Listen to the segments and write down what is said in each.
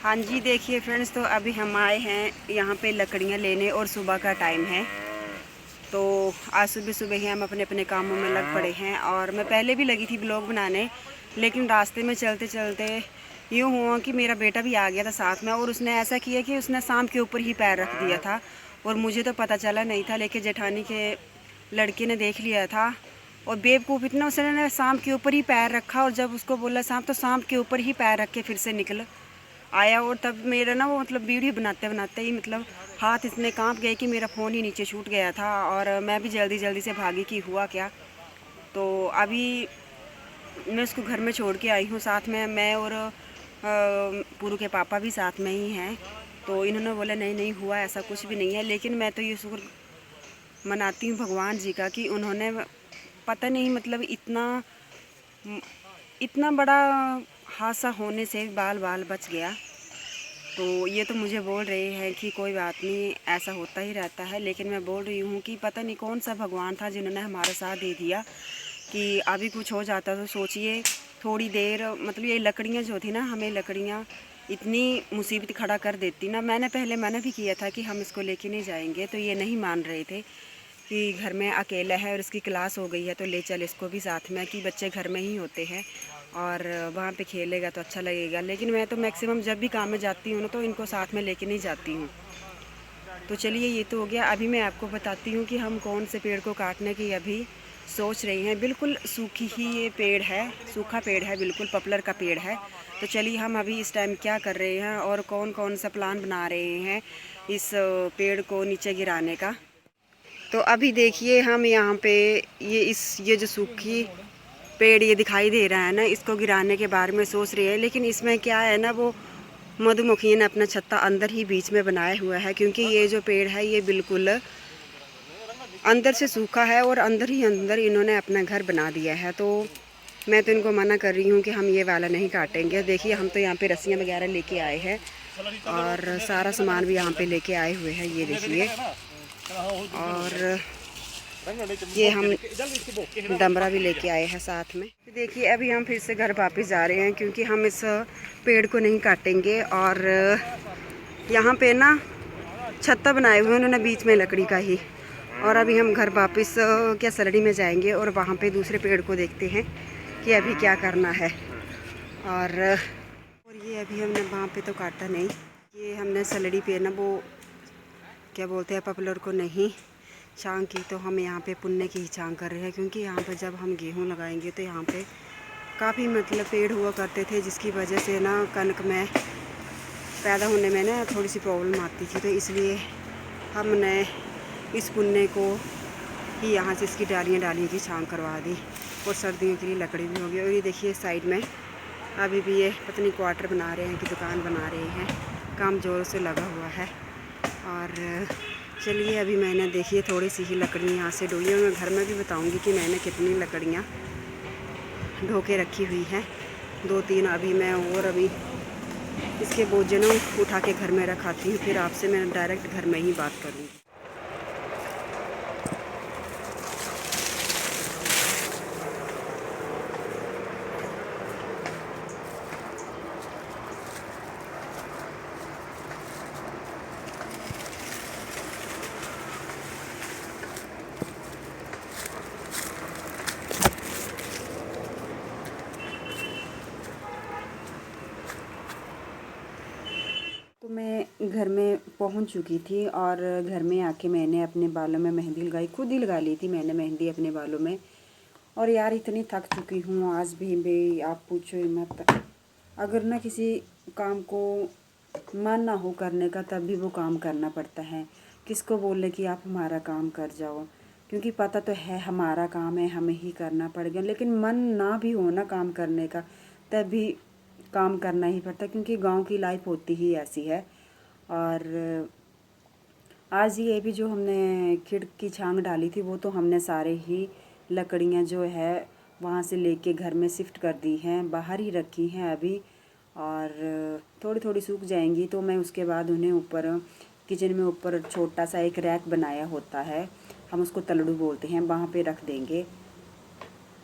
हाँ जी, देखिए फ्रेंड्स, तो अभी हम आए हैं यहाँ पे लकड़ियाँ लेने और सुबह का टाइम है। तो आज सुबह सुबह ही हम अपने अपने कामों में लग पड़े हैं और मैं पहले भी लगी थी ब्लॉग बनाने, लेकिन रास्ते में चलते चलते यूँ हुआ कि मेरा बेटा भी आ गया था साथ में और उसने ऐसा किया कि उसने सांप के ऊपर ही पैर रख दिया था और मुझे तो पता चला नहीं था, लेकिन जेठानी के लड़के ने देख लिया था और बेवकूफ़ इतना उसने सांप के ऊपर ही पैर रखा और जब उसको बोला सांप, तो सांप के ऊपर ही पैर रख के फिर से निकल आया। और तब मेरा ना वो वीडियो बनाते बनाते ही हाथ इतने कांप गए कि मेरा फ़ोन ही नीचे छूट गया था और मैं भी जल्दी जल्दी से भागी कि हुआ क्या। तो अभी मैं उसको घर में छोड़ के आई हूँ, साथ में मैं और पुरु के पापा भी साथ में ही हैं। तो इन्होंने बोला नहीं नहीं हुआ ऐसा कुछ भी नहीं है, लेकिन मैं तो ये शुक्र मनाती हूँ भगवान जी का कि उन्होंने पता नहीं इतना बड़ा हादसा होने से बाल बाल बच गया। तो ये तो मुझे बोल रहे हैं कि कोई बात नहीं, ऐसा होता ही रहता है, लेकिन मैं बोल रही हूँ कि पता नहीं कौन सा भगवान था जिन्होंने हमारा साथ दे दिया कि अभी कुछ हो जाता। तो सोचिए थोड़ी देर ये लकड़ियाँ जो थी ना, हमें लकड़ियाँ इतनी मुसीबत खड़ा कर देती ना। मैंने पहले मना भी किया था कि हम इसको लेके नहीं जाएंगे, तो ये नहीं मान रहे थे कि घर में अकेला है और इसकी क्लास हो गई है तो ले चल इसको भी साथ में, कि बच्चे घर में ही होते हैं और वहाँ पे खेलेगा तो अच्छा लगेगा। लेकिन मैं तो मैक्सिमम जब भी काम में जाती हूँ ना तो इनको साथ में लेके नहीं जाती हूँ। तो चलिए ये तो हो गया। अभी मैं आपको बताती हूँ कि हम कौन से पेड़ को काटने की अभी सोच रहे हैं। बिल्कुल सूखी ही ये पेड़ है, सूखा पेड़ है, बिल्कुल पॉपुलर का पेड़ है। तो चलिए हम अभी इस टाइम क्या कर रहे हैं और कौन कौन सा प्लान बना रहे हैं इस पेड़ को नीचे गिराने का। तो अभी देखिए हम यहाँ पे ये जो सूखी पेड़ ये दिखाई दे रहा है ना, इसको गिराने के बारे में सोच रही है। लेकिन इसमें क्या है ना, वो मधुमक्खी ने अपना छत्ता अंदर ही बीच में बनाया हुआ है, क्योंकि ये जो पेड़ है ये बिल्कुल अंदर से सूखा है और अंदर ही अंदर इन्होंने अपना घर बना दिया है। तो मैं तो इनको मना कर रही हूँ कि हम ये वाला नहीं काटेंगे। देखिए हम तो यहाँ पे रस्सियाँ वगैरह लेके आए हैं और सारा सामान भी यहाँ पे लेके आए हुए हैं, ये देखिए। और ये हम डमरा भी लेके आए हैं साथ में। देखिए अभी हम फिर से घर वापस जा रहे हैं, क्योंकि हम इस पेड़ को नहीं काटेंगे। और यहाँ पे ना छत्ता बनाए हुए हैं उन्होंने बीच में लकड़ी का ही। और अभी हम घर वापस क्या सरड़ी में जाएंगे और वहाँ पे दूसरे पेड़ को देखते हैं कि अभी क्या करना है। और ये अभी हमने वहाँ पे तो काटा नहीं, ये हमने सलड़ी पे ना वो क्या बोलते हैं पॉपुलर को नहीं छांग की, तो हम यहाँ पे पुन्ने की ही छांग कर रहे हैं। क्योंकि यहाँ पे जब हम गेहूँ लगाएंगे तो यहाँ पे काफ़ी पेड़ हुआ करते थे, जिसकी वजह से ना कनक में पैदा होने में ना थोड़ी सी प्रॉब्लम आती थी। तो इसलिए हमने इस पुन्ने को ही यहाँ से इसकी डालियाँ की छांग करवा दी और सर्दियों के लिए लकड़ी भी हो गई। और ये देखिए साइड में अभी भी ये पत्नी क्वार्टर बना रहे हैं कि दुकान बना रहे हैं, काम ज़ोरों से लगा हुआ है। और चलिए अभी मैंने देखिए थोड़ी सी ही लकड़ियाँ यहाँ से ढोई हैं। मैं घर में भी बताऊँगी कि मैंने कितनी लकड़ियाँ ढो के रखी हुई हैं, 2-3 अभी मैं और अभी इसके बोझनों उठा के घर में रखाती हूँ। फिर आपसे मैं डायरेक्ट घर में ही बात करूँगी। तो मैं घर में पहुंच चुकी थी और घर में आके मैंने अपने बालों में मेहंदी लगाई, खुद ही लगा ली थी मैंने मेहंदी अपने बालों में। और यार इतनी थक चुकी हूँ आज भी आप पूछो ही मत। अगर ना किसी काम को मन ना हो करने का तब भी वो काम करना पड़ता है। किसको बोले कि आप हमारा काम कर जाओ, क्योंकि पता तो है हमारा काम है, हमें ही करना पड़ेगा। लेकिन मन ना भी हो ना काम करने का तब भी काम करना ही पड़ता, क्योंकि गांव की लाइफ होती ही ऐसी है। और आज ये भी जो हमने खिड़ की छांग डाली थी वो तो हमने सारे ही लकड़ियाँ जो है वहाँ से लेके घर में शिफ्ट कर दी हैं, बाहर ही रखी हैं अभी। और थोड़ी थोड़ी सूख जाएंगी तो मैं उसके बाद उन्हें ऊपर किचन में ऊपर छोटा सा एक रैक बनाया होता है, हम उसको तलड़ू बोलते हैं, वहाँ पे रख देंगे।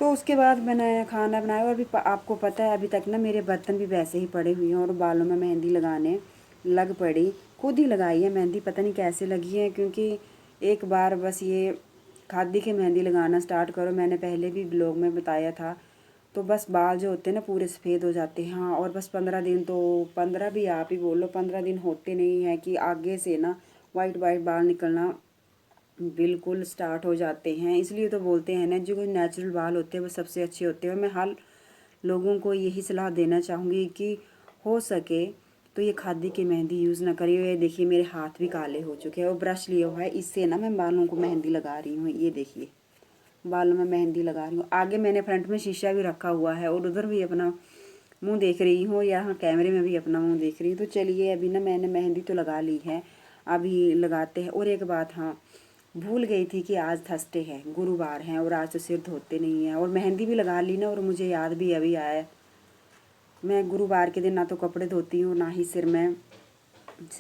तो उसके बाद मैंने खाना बनाया और अभी आपको पता है अभी तक ना मेरे बर्तन भी वैसे ही पड़े हुए हैं और बालों में मेहंदी लगाने लग पड़ी। खुद ही लगाई है मेहंदी, पता नहीं कैसे लगी है, क्योंकि एक बार बस ये खादी की मेहंदी लगाना स्टार्ट करो, मैंने पहले भी ब्लॉग में बताया था, तो बस बाल जो होते हैं ना पूरे सफ़ेद हो जाते हैं। हाँ, और बस 15 दिन, तो 15 भी आप ही बोलो, 15 दिन होते नहीं हैं कि आगे से ना वाइट वाइट बाल निकलना बिल्कुल स्टार्ट हो जाते हैं। इसलिए तो बोलते हैं ना जो नेचुरल बाल होते हैं वो सबसे अच्छे होते हैं। और मैं हर लोगों को यही सलाह देना चाहूँगी कि हो सके तो ये खादी की मेहंदी यूज़ ना करिए। ये देखिए मेरे हाथ भी काले हो चुके हैं और ब्रश लिया हुआ है, इससे ना मैं बालों को मेहंदी लगा रही हूँ। ये देखिए बालों में मेहंदी लगा रही हूँ। आगे मैंने फ्रंट में शीशा भी रखा हुआ है और उधर भी अपना मुंह देख रही हूँ, यहाँ कैमरे में भी अपना मुंह देख रही हूँ। तो चलिए अभी ना मैंने मेहंदी तो लगा ली है, अभी लगाते हैं। और एक बात, हाँ भूल गई थी कि आज थर्सडे है, गुरुवार है और आज तो सिर धोते नहीं है। और मेहंदी भी लगा ली ना, और मुझे याद भी अभी आया, मैं गुरुवार के दिन ना तो कपड़े धोती हूँ ना ही सिर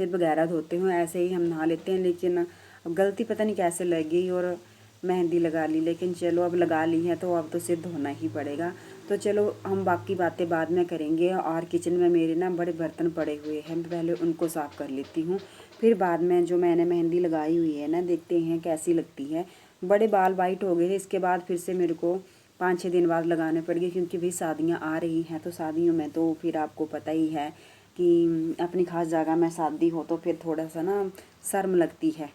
वगैरह धोते हूँ, ऐसे ही हम नहा लेते हैं। लेकिन अब गलती पता नहीं कैसे लग गई और मेहंदी लगा ली। लेकिन चलो अब लगा ली है तो अब तो सिर धोना ही पड़ेगा। तो चलो हम बाकी बातें बाद में करेंगे। और किचन में मेरे ना बड़े बर्तन पड़े हुए हैं, पहले उनको साफ़ कर लेती हूँ, फिर बाद में जो मैंने मेहंदी लगाई हुई है ना देखते हैं कैसी लगती है। बड़े बाल वाइट हो गए थे, इसके बाद फिर से मेरे को 5-6 दिन बाद लगाने पड़ गए, क्योंकि भाई शादियाँ आ रही हैं। तो शादियों में तो फिर आपको पता ही है कि अपनी खास जगह में शादी हो तो फिर थोड़ा सा ना शर्म लगती है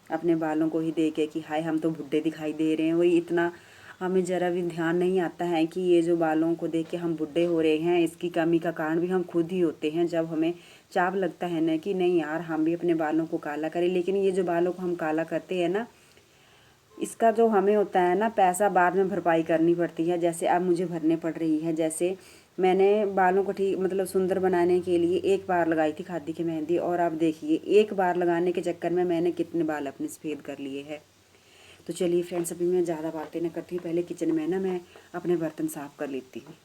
अपने बालों को ही देख के कि हाय हम तो बुढ़े दिखाई दे रहे हैं। वही इतना हमें ज़रा भी ध्यान नहीं आता है कि ये जो बालों को देख के हम बुढ़े हो रहे हैं, इसकी कमी का कारण भी हम खुद ही होते हैं। जब हमें चाव लगता है ना कि नहीं यार हम भी अपने बालों को काला करें, लेकिन ये जो बालों को हम काला करते हैं ना, इसका जो हमें होता है ना पैसा बाद में भरपाई करनी पड़ती है। जैसे अब मुझे भरने पड़ रही है। जैसे मैंने बालों को ठीक मतलब सुंदर बनाने के लिए एक बार लगाई थी खादी की मेहंदी, और अब देखिए एक बार लगाने के चक्कर में मैंने कितने बाल अपने सफ़ेद कर लिए हैं। तो चलिए फ्रेंड्स, अभी मैं ज़्यादा बातें ना करती हूँ, पहले किचन में ना मैं अपने बर्तन साफ़ कर लेती हूँ।